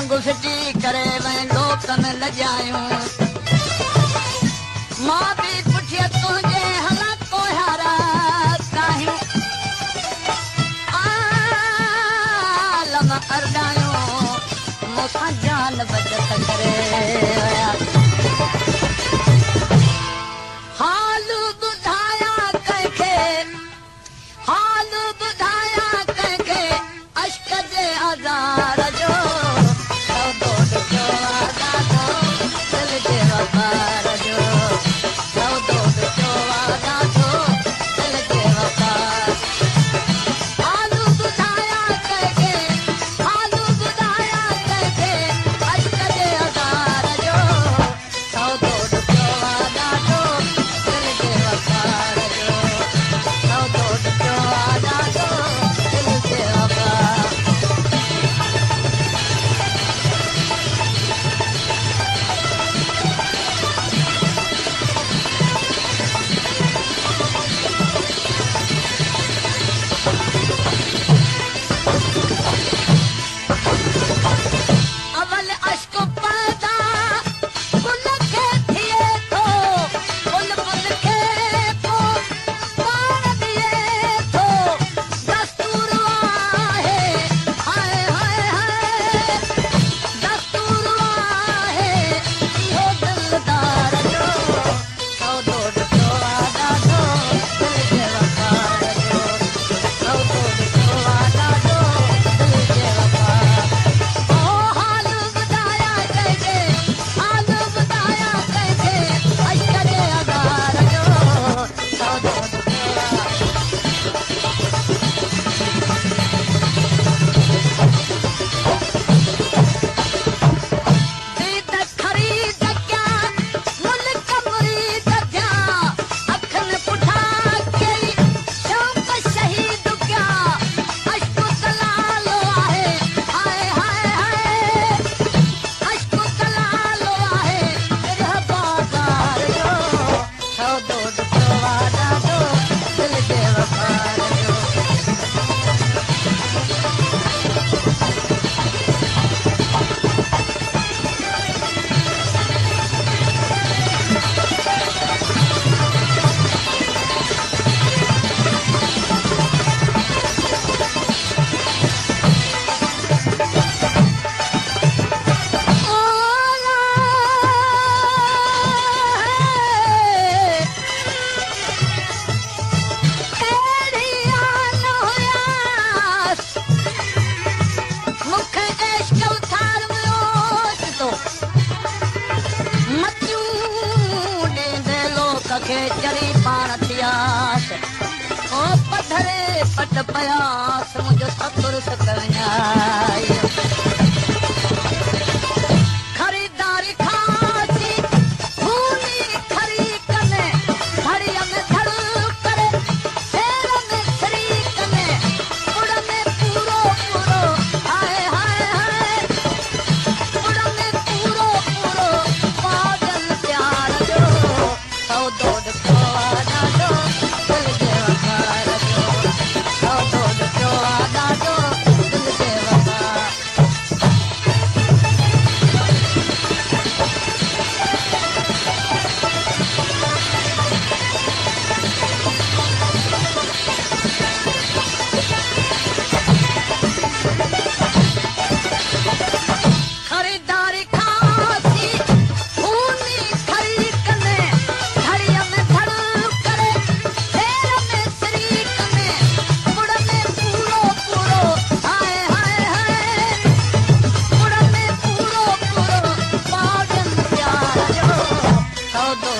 घुसजी करे वह लोकन लजायूं मां भी पुठिया तुझे हला कोहारा काहियूं आलम अरदायूं मूंसां जान बचत करे हाल ॿुधाया कंहिंखे हाल ॿुधाया कंहिंखे अश्क जे आज़ार जो सौदो ॾुखियो ॾाढो दिल जे वफ़ार जो सौदो ॾुखियो ॾाढो दिल जे वफ़ार हाल ॿुधाया कंहिंखे हाल ॿुधाया कंहिंखे अश्क जे आज़ार जो सौदो ॾुखियो ॾाढो दिल जे वफ़ार जो सौदो ॾुखियो ॾाढो दिल जे वफ़ार अवल अश्क पैदा गुल खे थिए थो गुल गुल खे पोइ पाण ॾिए थो दस्तूर आहे हाय हाय हाय दस्तूर आहे इहो दिलदार जो सौदो ॾुखियो ॾाढो दिल जे वफ़ार जो सौदो ॾुखियो ॾाढो दिल जे वफ़ार ओ हाल ॿुधाया कंहिंखे हाल ॿुधाया कंहिंखे अश्क जे आज़ार जो सौदो ॾुखियो दीद ख़रीद क्या मुल्क मुरीद क्या अखियुनि पुठा कई शौक़ शहीद क्या अश्क कलालो आहे हाय हाय हाय अश्क कलालो आहे विरह बाज़ार जो सौदो ॾुखियो ॾाढो दिल जे वफ़ार जो मूंखे इश्क उथार वियोस तो मतियूं ॾींदे लोक खे चरी पाण थियास ओ पधरे पट पयास मुंहिंजो सतुर सकरञाई ख़रीदारी खासी खूनी खरीक में घड़ीअ में धड़ करे शेर में शरीक में उड़ में पूरो पूरो हाय हाय हाय उड़ में पूरो पूरो पागल प्यार जो सौदो ॾुखियो ॾाढो दिल जे वफ़ार जो सौदो ॾुखियो ॾाढो दिल जे वफ़ार खरीदारी खासी खूनी खरीक में घड़ीअ में धड़ करे शेर में शरीक में उड़ में पूरो पूरो हाय हाय हाय उड़ में पूरो पूरो पागल प्यार जो सौदो